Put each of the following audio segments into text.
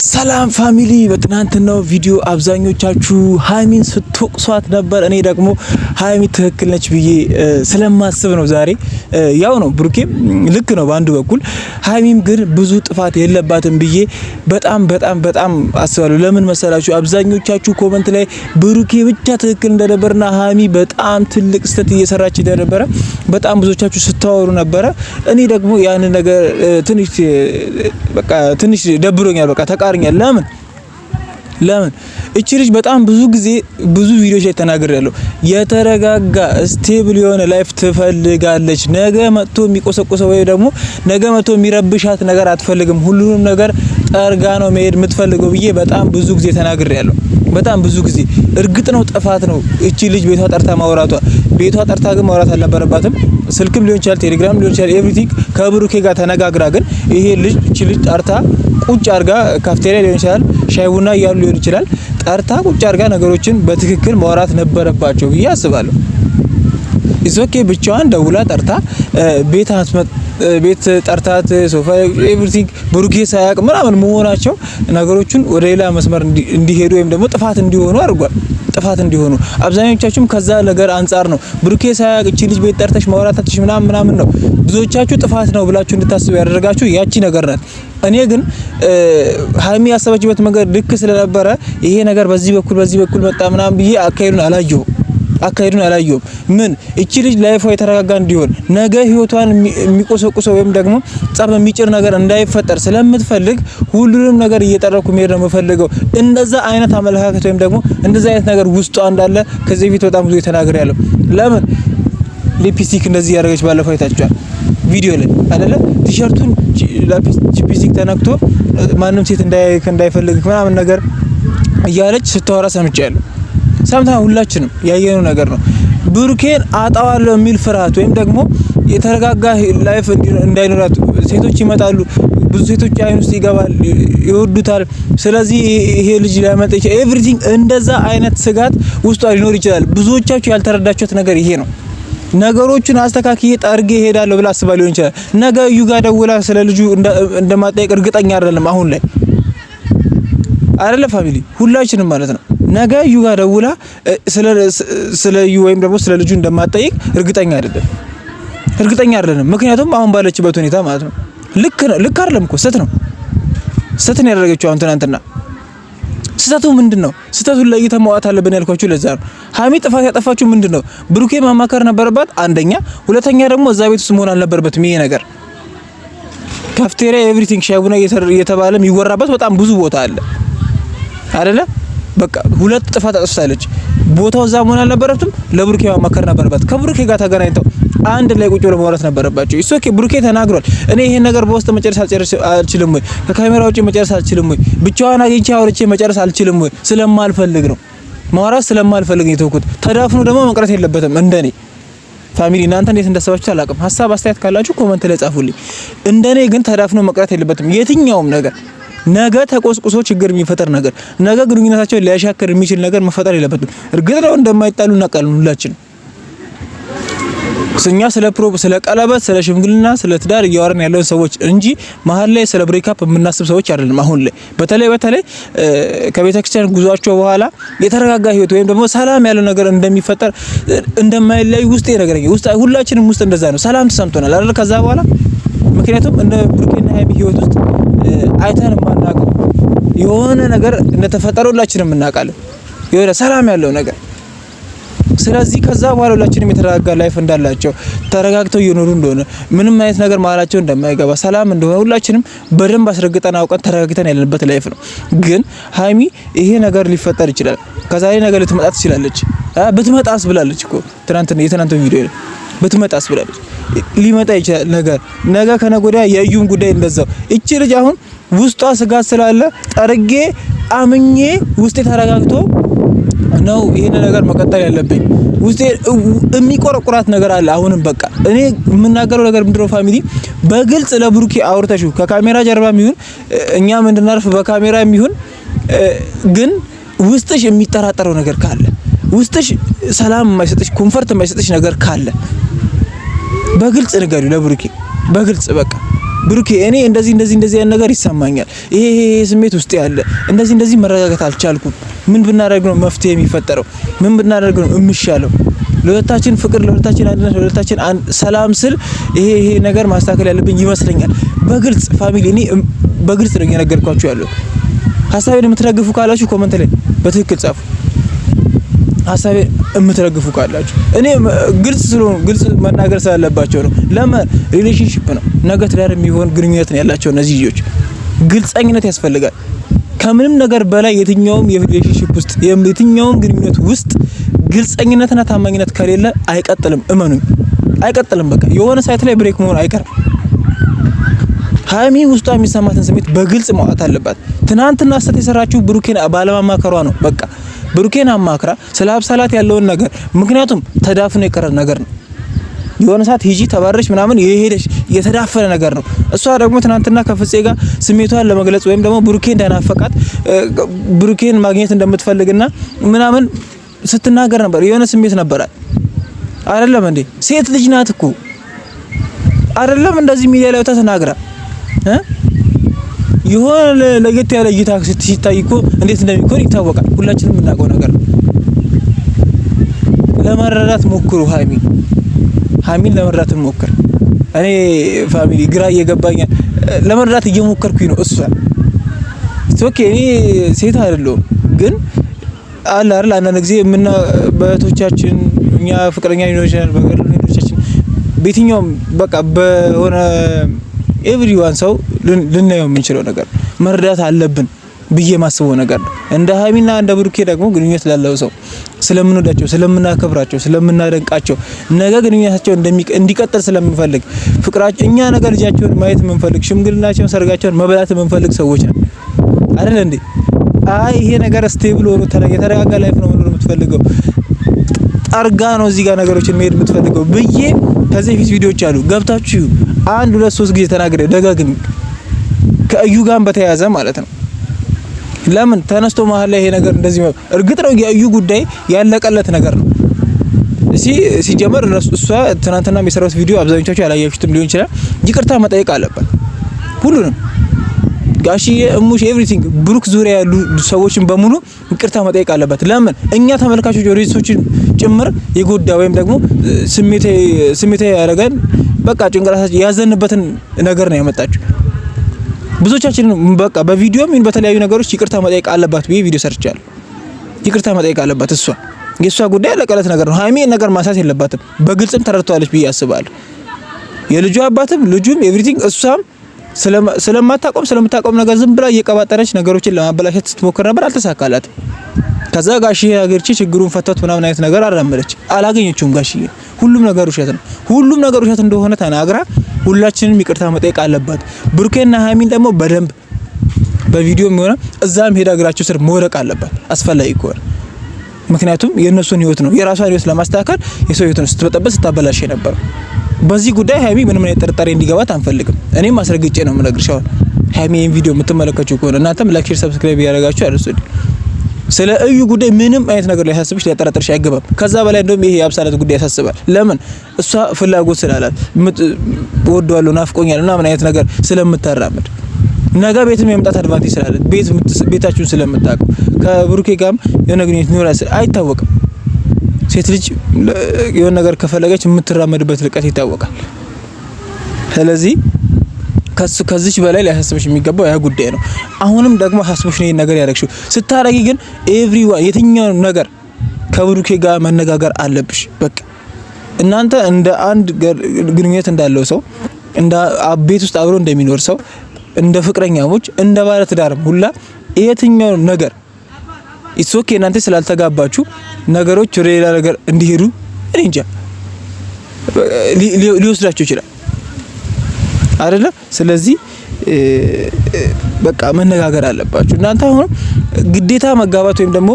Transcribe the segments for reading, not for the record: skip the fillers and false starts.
ሰላም ፋሚሊ በትናንትናው ቪዲዮ አብዛኞቻችሁ ሃይሚን ስትወቅሷት ነበር። እኔ ደግሞ ሃይሚ ትክክል ነች ብዬ ስለማስብ ነው። ዛሬ ያው ነው ብሩኬም ልክ ነው በአንዱ በኩል፣ ሃይሚም ግን ብዙ ጥፋት የለባትም ብዬ በጣም አስባለሁ። ለምን መሰላችሁ? አብዛኞቻችሁ ኮመንት ላይ ብሩኬ ብቻ ትክክል እንደነበርና ሃይሚ በጣም ትልቅ ስህተት እየሰራች እንደነበረ በጣም ብዙዎቻችሁ ስታወሩ ነበረ። እኔ ደግሞ ያን ነገር ትንሽ ደብሮኛል። በቃ ተቃርኛል። ለምን እቺ ልጅ በጣም ብዙ ጊዜ ብዙ ቪዲዮዎች ላይ ተናግሬያለሁ። የተረጋጋ ስቴብል የሆነ ላይፍ ትፈልጋለች። ነገ መጥቶ የሚቆሰቆሰው ወይ ደግሞ ነገ መጥቶ የሚረብሻት ነገር አትፈልግም። ሁሉንም ነገር ጠርጋ ነው መሄድ የምትፈልገው ብዬ በጣም ብዙ ጊዜ ተናግሬያለሁ። በጣም ብዙ ጊዜ እርግጥ ነው ጥፋት ነው እቺ ልጅ ቤቷ ጠርታ ማውራቷ። ቤቷ ጠርታ ግን ማውራት አልነበረባትም። ስልክም ሊሆን ይችላል፣ ቴሌግራም ሊሆን ይችላል፣ ኤቭሪቲንግ ከብሩኬ ጋር ተነጋግራ ግን እቺ ልጅ ጠርታ ቁጭ አርጋ ካፍቴሪያ ሊሆን ይችላል፣ ሻይ ቡና እያሉ ሊሆን ይችላል፣ ጠርታ ቁጭ አርጋ ነገሮችን በትክክል ማውራት ነበረባቸው ብዬ አስባለሁ። ኢዞኬ ብቻዋን ደውላ ጠርታ ቤት ጠርታት ሶፋ ኤቭሪቲንግ ብሩኬ ሳያቅ ምናምን መሆናቸው ነገሮችን ወደ ሌላ መስመር እንዲሄዱ ወይም ደግሞ ጥፋት እንዲሆኑ አድርጓል። ጥፋት እንዲሆኑ አብዛኞቻችሁም ከዛ ነገር አንፃር ነው ብሩኬ ሳያቅ እቺ ልጅ ቤት ጠርተሽ ማውራታትሽ ምናምን ነው ብዙዎቻችሁ ጥፋት ነው ብላችሁ እንድታስቡ ያደረጋችሁ ያቺ ነገር ናት። እኔ ግን ሃይሚ ያሰበችበት መንገድ ልክ ስለነበረ ይሄ ነገር በዚህ በኩል መጣ ምናምን ብዬ አካሄዱን አላየሁም። ምን እቺ ልጅ ላይፏ የተረጋጋ እንዲሆን ነገ ህይወቷን የሚቆሰቁሰው ወይም ደግሞ ጸብ የሚጭር ነገር እንዳይፈጠር ስለምትፈልግ ሁሉንም ነገር እየጠረኩ መሄድ ነው የምፈልገው። እንደዛ አይነት አመለካከት ወይም ደግሞ እንደዛ አይነት ነገር ውስጧ እንዳለ ከዚህ በፊት በጣም ብዙ ተናግሬያለሁ። ለምን ሊፕስቲክ እንደዚህ ያደረገች ባለፈው አይታችኋል ቪዲዮ ላይ አይደለ? ቲሸርቱን ሊፕስቲክ ተነክቶ ማንም ሴት እንዳይፈልግ ምናምን ነገር እያለች ስታወራ ሰምቻለሁ። ሰምታ ሁላችንም ያየነው ነገር ነው። ብሩኬን አጣዋለሁ የሚል ፍርሃት ወይም ደግሞ የተረጋጋ ላይፍ እንዳይኖራት ሴቶች ይመጣሉ፣ ብዙ ሴቶች አይን ውስጥ ይገባል፣ ይወዱታል። ስለዚህ ይሄ ልጅ ሊያመጣ ይችላል ኤቭሪቲንግ እንደዛ አይነት ስጋት ውስጧ ሊኖር ይችላል። ብዙዎቻችሁ ያልተረዳችሁት ነገር ይሄ ነው። ነገሮችን አስተካክዬ ጠርጌ ሄዳለሁ ብላ አስባ ሊሆን ይችላል። ነገ እዩ ጋር ደውላ ስለ ልጁ እንደማጠይቅ እርግጠኛ አይደለም። አሁን ላይ አይደለ ፋሚሊ ሁላችንም ማለት ነው። ነገ እዩ ጋር ደውላ ስለ እዩ ወይም ደግሞ ስለ ልጁ እንደማጠይቅ እርግጠኛ አይደለም። ምክንያቱም አሁን ባለችበት ሁኔታ ማለት ነው። ልክ አይደለም እኮ ስህተት ነው ያደረገችው። አሁን ትናንትና ስህተቱ ምንድነው? ስህተቱን ለይተን ማውጣት አለብን ያልኳችሁ ለዛ ነው። ሃይሚ ጥፋት ያጠፋችሁ ምንድነው? ብሩኬ ማማከር ነበረባት አንደኛ፣ ሁለተኛ ደግሞ እዛ ቤት ውስጥ መሆን አልነበረበትም። ይሄ ነገር ካፍቴሪያ ኤቭሪቲንግ ሻይ ቡና እየተባለ የሚወራበት በጣም ብዙ ቦታ አለ አይደለ? በቃ ሁለት ጥፋት አጥፍታለች። ቦታው እዛ መሆን አልነበረበትም። ለብሩኬ ማማከር ነበረባት። ከብሩኬ ጋር ተገናኝተው አንድ ላይ ቁጭ ብለው ማውራት ነበረባቸው። ኦኬ ብሩኬ ተናግሯል። እኔ ይሄን ነገር በውስጥ መጨረስ አልችልም ወይ? ከካሜራ ውጪ መጨረስ አልችልም ወይ? ብቻዋን አግኝቼ አውርቼ መጨረስ አልችልም ወይ? ስለማልፈልግ ነው ማውራት ስለማልፈልግ ነው የተውኩት። ተዳፍኖ ደግሞ መቅረት የለበትም። እንደኔ ፋሚሊ እናንተ እንዴት እንዳሰባችሁ አላውቅም። ሀሳብ አስተያየት ካላችሁ ኮሜንት ላይ ጻፉልኝ። እንደኔ ግን ተዳፍኖ መቅረት የለበትም የትኛውም ነገር። ነገ ተቆስቁሶ ችግር የሚፈጠር ነገር፣ ነገ ግንኙነታቸው ሊያሻክር የሚችል ነገር መፈጠር የለበትም። እርግጥ ነው እንደማይጣሉ እናውቃለን ሁላችን። እኛ ስለ ቀለበት፣ ስለ ሽምግልና፣ ስለ ትዳር እያወራን ያለውን ሰዎች እንጂ መሀል ላይ ስለ ብሬክአፕ የምናስብ ሰዎች አይደለም። አሁን ላይ በተለይ ከቤተክርስቲያን ጉዟቸው በኋላ የተረጋጋ ህይወት ወይም ደግሞ ሰላም ያለው ነገር እንደሚፈጠር እንደማይለይ ውስጥ ይነግረኛል። ሁላችንም ውስጥ እንደዛ ነው። ሰላም ተሰምቶናል አይደል? ከዛ በኋላ ምክንያቱም እንደ ብሩኬና ሃይሚ ህይወት ውስጥ አይተን ማናውቀው የሆነ ነገር እንደተፈጠረ ሁላችንም እናውቃለን። የሆነ ሰላም ያለው ነገር። ስለዚህ ከዛ በኋላ ሁላችንም የተረጋጋ ላይፍ እንዳላቸው ተረጋግተው እየኖሩ እንደሆነ ምንም አይነት ነገር መሀላቸው እንደማይገባ ሰላም እንደሆነ ሁላችንም በደንብ አስረግጠን አውቀን ተረጋግተን ያለንበት ላይፍ ነው። ግን ሃይሚ ይሄ ነገር ሊፈጠር ይችላል፣ ከዛሬ ነገር ልትመጣ ትችላለች። ብትመጣስ ብላለች እኮ የትናንት ቪዲዮ ላይ ብትመጣስ ብላለች። ሊመጣ ይችላል ነገ ከነገ ወዲያ የእዩም ጉዳይ እንደዛው። እቺ ልጅ አሁን ውስጧ ስጋት ስላለ ጠርጌ አምኜ ውስጤ ተረጋግቶ ነው ይሄን ነገር መቀጠል ያለብኝ። ውስጤ የሚቆረቁራት ነገር አለ። አሁንም በቃ እኔ የምናገረው ነገር ምንድነው ፋሚሊ፣ በግልጽ ለብሩኬ አውርተሽው ከካሜራ ጀርባም ይሁን እኛም እንድናርፍ በካሜራም ይሁን ግን ውስጥሽ የሚጠራጠረው ነገር ካለ፣ ውስጥሽ ሰላም የማይሰጥሽ ኮምፈርት የማይሰጥሽ ነገር ካለ በግልጽ ንገሪው ለብሩኬ። በግልጽ በቃ ብሩኬ እኔ እንደዚህ ያን ነገር ይሰማኛል፣ ይሄ ስሜት ውስጥ ያለ እንደዚህ መረጋጋት አልቻልኩም፣ ምን ብናደርግ ነው መፍትሄ የሚፈጠረው? ምን ብናደርግ ነው የሚሻለው? ለሁለታችን ፍቅር፣ ለሁለታችን አንድነት፣ ለሁለታችን ሰላም ስል ይሄ ነገር ማስተካከል ያለብኝ ይመስለኛል። በግልጽ ፋሚሊ እኔ በግልጽ ነው እየነገርኳችሁ ያለው። ሀሳቤን የምትደግፉ ካላችሁ ኮሜንት ላይ በትክክል ጻፉ። ሀሳቤን የምትደግፉ ካላችሁ እኔ ግልጽ መናገር ስላለባቸው ነው። ለምን ሪሌሽንሺፕ ነው ነገ ትዳር የሚሆን ግንኙነት ነው ያላቸው እነዚህ ልጆች። ግልጸኝነት ያስፈልጋል ከምንም ነገር በላይ። የትኛውም የሪሌሽንሺፕ ውስጥ የትኛውም ግንኙነት ውስጥ ግልጸኝነትና ታማኝነት ከሌለ አይቀጥልም። እመኑኝ አይቀጥልም። በቃ የሆነ ሳይት ላይ ብሬክ መሆን አይቀርም። ሀይሚ ውስጧ የሚሰማትን ስሜት በግልጽ ማውጣት አለባት። ትናንትና ስተት የሰራችው ብሩኬን ባለማማከሯ ነው። በቃ ብሩኬን አማክራ ስለ አብሳላት ያለውን ነገር፣ ምክንያቱም ተዳፍኖ የቀረ ነገር ነው። የሆነ ሰዓት ሂጂ ተባረሽ ምናምን የሄደሽ የተዳፈነ ነገር ነው። እሷ ደግሞ ትናንትና ከፍፄ ጋር ስሜቷን ለመግለጽ ወይም ደግሞ ብሩኬን እንደናፈቃት ብሩኬን ማግኘት እንደምትፈልግና ምናምን ስትናገር ነበር። የሆነ ስሜት ነበራት አይደለም እንዴ? ሴት ልጅ ናት እኮ አይደለም? እንደዚህ ሚዲያ ላይ ተናግራ የሆነ ለየት ያለ እይታ ሲታይ እኮ እንዴት እንደሚኮን ይታወቃል። ሁላችንም የምናውቀው ነገር ነው። ለመረዳት ሞክሩ። ሀይሚን ለመረዳት ሞክር። እኔ ፋሚሊ ግራ እየገባኝ ለመረዳት እየሞከርኩኝ ነው። እሷ ኦኬ እኔ ሴት አይደለሁም ግን አለ አይደል አንዳንድ ጊዜ በእህቶቻችን እኛ ፍቅረኛ ሊኖርሻል በገርሎቻችን በየትኛውም በቃ በሆነ ኤቭሪዋን ሰው ልናየው የምንችለው ነገር መረዳት አለብን ብዬ ማስበው ነገር ነው። እንደ ሀይሚና እንደ ብሩኬ ደግሞ ግንኙነት ላለው ሰው ስለምንወዳቸው፣ ስለምናከብራቸው፣ ስለምናደንቃቸው ነገ ግንኙነታቸው እንዲቀጥል ስለምንፈልግ ፍቅራቸው እኛ ነገ ልጃቸውን ማየት የምንፈልግ ሽምግልናቸውን፣ ሰርጋቸውን መብላት የምንፈልግ ሰዎች ነን አይደል እንዴ? አይ ይሄ ነገር ስቴብል ሆኖ የተረጋጋ ላይፍ ነው መኖር የምትፈልገው ጠርጋ ነው እዚህ ጋር ነገሮችን መሄድ የምትፈልገው ብዬ ከዚህ ፊት ቪዲዮዎች አሉ ገብታችሁ 1 2 3 ጊዜ ተናግሬ ደጋግሜ ከእዩ ጋር በተያያዘ ማለት ነው። ለምን ተነስቶ መሀል ላይ ይሄ ነገር እንደዚህ እርግጥ ነው የእዩ ጉዳይ ያለቀለት ነገር ነው። ሲጀመር እሷ ትናንትና የሰራሁት ቪዲዮ አብዛኞቻችሁ ያላያችሁትም ሊሆን ይችላል። ይቅርታ መጠየቅ አለባት ሁሉንም ጋሽዬ እሙሽ ኤቭሪቲንግ ብሩክ ዙሪያ ያሉ ሰዎችን በሙሉ ይቅርታ መጠየቅ አለባት። ለምን እኛ ተመልካቾች ኦዲየንሶችን ጭምር የጎዳ ወይም ደግሞ ስሜቴ ያደረገን በቃ ጭንቅላታችን ያዘንበትን ነገር ነው ያመጣችው። ብዙዎቻችን በቃ በቪዲዮም ይሁን በተለያዩ ነገሮች ይቅርታ መጠየቅ አለባት ብዬ ቪዲዮ ሰርቻለሁ። ይቅርታ መጠየቅ አለባት እሷ። የእሷ ጉዳይ ያለቀለት ነገር ነው። ሀይሚ ነገር ማሳት የለባትም። በግልጽም ተረድቷለች ብዬ አስባለሁ። የልጁ አባትም ልጁም ኤቭሪቲንግ እሷም ስለምታቆም ነገር ዝም ብላ እየቀባጠረች ነገሮችን ለማበላሸት ስትሞክር ነበር። አልተሳካላትም። ከዛ ጋሽዬ ሀገርቺ ችግሩን ፈታት ምናምን አይነት ነገር አራመደች። አላገኘችውም ጋሽዬ። ሁሉም ነገር ውሸት ነው። ሁሉም ነገር ውሸት እንደሆነ ተናግራ ሁላችንም ይቅርታ መጠየቅ አለባት። ብሩኬና ሀይሚን ደግሞ በደንብ በቪዲዮም ሆነ እዛም ሄዳ እግራቸው ስር መውደቅ አለባት አስፈላጊ ከሆነ። ምክንያቱም የእነሱን ህይወት ነው የራሷን ህይወት ለማስተካከል የሰው ህይወትን ስትበጠበጥ ስታበላሽ ነበር። በዚህ ጉዳይ ሀይሚ ምንም አይነት ጥርጣሬ እንዲገባት አንፈልግም። እኔም አስረግጬ ነው የምነግርሽ። አሁን ሀይሚ ይሄን ቪዲዮ የምትመለከቱ ከሆነ እናንተም ላይክ፣ ሼር፣ ሰብስክራይብ ያደርጋችሁ አድርሱልኝ። ስለ እዩ ጉዳይ ምንም አይነት ነገር ላይ ያሳስብሽ ሊያጠራጥርሽ አይገባም። ከዛ በላይ እንደውም ይሄ የአብሳላት ጉዳይ ያሳስባል። ለምን እሷ ፍላጎት ስላላት ወደዋለሁ ናፍቆኛል እና ምን አይነት ነገር ስለምታራምድ ነገ ቤትም የመምጣት አድቫንቴጅ ስላለ ቤታችሁን ስለምታውቁ ከብሩኬ ጋርም የሆነ ግንኙነት ይኖራል አይታወቅም። ሴት ልጅ የሆነ ነገር ከፈለገች የምትራመድበት ርቀት ይታወቃል። ስለዚህ ከዚች በላይ ሊያሳስብሽ የሚገባው ያ ጉዳይ ነው። አሁንም ደግሞ ሀሳብሽ ነው ነገር ያደረግሽው ስታረጊ ግን ኤቭሪዋን የትኛውንም ነገር ከብሩኬ ጋር መነጋገር አለብሽ። በቃ እናንተ እንደ አንድ ግንኙነት እንዳለው ሰው እንደ ቤት ውስጥ አብሮ እንደሚኖር ሰው እንደ ፍቅረኛሞች እንደ ባለ ትዳርም ሁላ የትኛውንም ነገር ኢትሶኬ እናንተ ስላልተጋባችሁ ነገሮች ወደ ሌላ ነገር እንዲሄዱ እኔ እንጃ ሊወስዳችሁ ይችላል አይደለ? ስለዚህ በቃ መነጋገር አለባችሁ። እናንተ አሁን ግዴታ መጋባት ወይም ደግሞ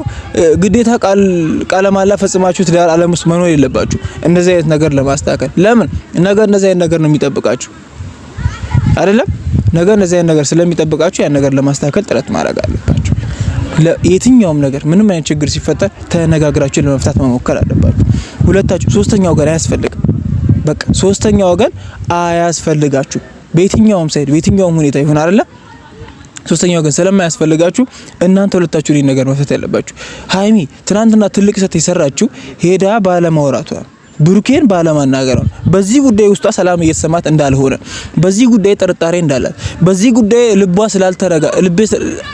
ግዴታ ቃለ መሃላ ፈጽማችሁ ትዳር ዓለም ውስጥ መኖር የለባችሁ እንደዚህ አይነት ነገር ለማስተካከል። ለምን ነገ እንደዚህ አይነት ነገር ነው የሚጠብቃችሁ አይደለም? ነገ እንደዚህ አይነት ነገር ስለሚጠብቃችሁ ያን ነገር ለማስተካከል ጥረት ማድረግ አለባችሁ። ለየትኛውም ነገር ምንም አይነት ችግር ሲፈጠር ተነጋግራችሁ ለመፍታት መሞከር አለባችሁ። ሁለታችሁ ሶስተኛው ወገን አያስፈልግም። በቃ ሶስተኛው ወገን አያስፈልጋችሁ። በየትኛውም ሳይድ በየትኛውም ሁኔታ ይሁን አይደለ? ሶስተኛው ግን ስለማያስፈልጋችሁ እናንተ ሁለታችሁ ይሄን ነገር መፍታት ያለባችሁ። ሀይሚ ትናንትና ትልቅ ስህተት የሰራችሁ ሄዳ ባለማውራቷ ብሩኬን ባለማናገር ነው። በዚህ ጉዳይ ውስጧ ሰላም እየተሰማት እንዳልሆነ፣ በዚህ ጉዳይ ጥርጣሬ እንዳላት፣ በዚህ ጉዳይ ልቧ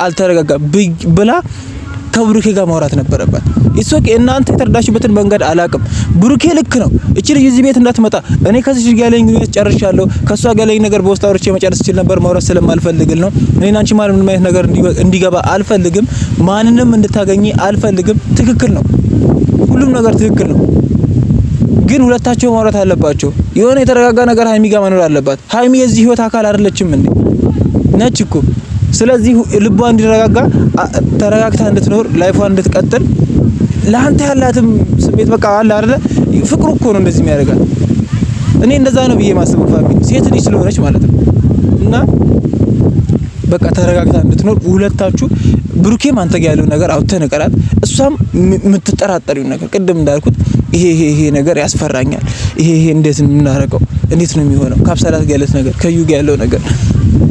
አልተረጋጋ ብላ ከብሩኬ ጋር ማውራት ነበረባት። ኢሶኬ እናንተ የተረዳችሁበትን መንገድ አላቅም። ብሩኬ ልክ ነው። እቺ ልጅ እዚህ ቤት እንዳትመጣ እኔ ከዚህ ልጅ ጋር ያለኝ ግንኙነት ጨርሻለሁ። ከሷ ጋር ያለኝ ነገር በውስጥ አውርቼ መጨረስ ይችል ነበር። ማውራት ስለማልፈልግል ነው። እኔና አንቺ ማለት ምንም አይነት ነገር እንዲገባ አልፈልግም። ማንንም እንድታገኚ አልፈልግም። ትክክል ነው። ሁሉም ነገር ትክክል ነው። ግን ሁለታቸው ማውራት አለባቸው። የሆነ የተረጋጋ ነገር ሀይሚ ጋር መኖር አለባት። ሀይሚ የዚህ ህይወት አካል አይደለችም እንዴ? ነች እኮ። ስለዚህ ልቧ እንዲረጋጋ ተረጋግታ እንድትኖር ላይፏን እንድትቀጥል ለአንተ ያላትም ስሜት በቃ አለ አይደለ? ፍቅሩ እኮ ነው እንደዚህ የሚያደርጋት። እኔ እንደዛ ነው ብዬ ማስበው ፋሚሊ ሴት ልጅ ስለሆነች ማለት ነው። እና በቃ ተረጋግታ እንድትኖር ሁለታችሁ ብሩኬም አንተ ጋር ያለው ነገር አውጥተህ ንገራት። እሷም የምትጠራጠሪው ነገር ቅድም እንዳልኩት ይሄ ነገር ያስፈራኛል። ይሄ እንዴት ነው የምናደርገው? እንዴት ነው የሚሆነው? ካፕሳላት ጋር ያለው ነገር ከዩ ጋር ያለው ነገር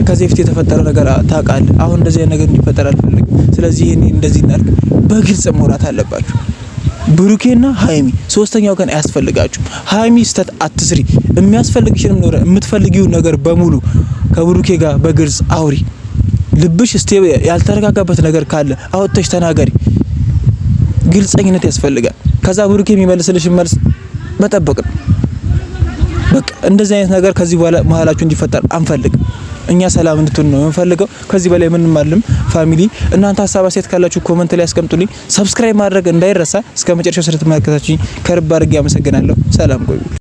ከዚህ በፊት የተፈጠረ ነገር ታውቃለህ። አሁን እንደዚህ አይነት ነገር እንዲፈጠር አልፈልግም። ስለዚህ ይሄን እንደዚህ እናድርግ። በግልጽ መውራት አለባችሁ ብሩኬና ሀይሚ። ሶስተኛው ቀን አያስፈልጋችሁም። ሀይሚ ስተት አትስሪ። የሚያስፈልግሽንም ነው የምትፈልጊው ነገር በሙሉ ከብሩኬ ጋር በግልጽ አውሪ። ልብሽ ስቴብል ያልተረጋጋበት ነገር ካለ አውጥተሽ ተናገሪ። ግልጸኝነት ያስፈልጋል። ከዛ ብሩኬ የሚመልስልሽ መልስ መጠበቅ ነው። በቃ እንደዚህ አይነት ነገር ከዚህ በኋላ መሀላችሁ እንዲፈጠር አንፈልግም። እኛ ሰላም እንድትሆን ነው የምንፈልገው። ከዚህ በላይ ምንም አይደለም። ፋሚሊ እናንተ ሀሳብ አስተያየት ካላችሁ ኮሜንት ላይ አስቀምጡልኝ። ሰብስክራይብ ማድረግ እንዳይረሳ። እስከ መጨረሻው ስለተመለከታችሁኝ ከልብ አድርጌ አመሰግናለሁ። ሰላም ቆዩ።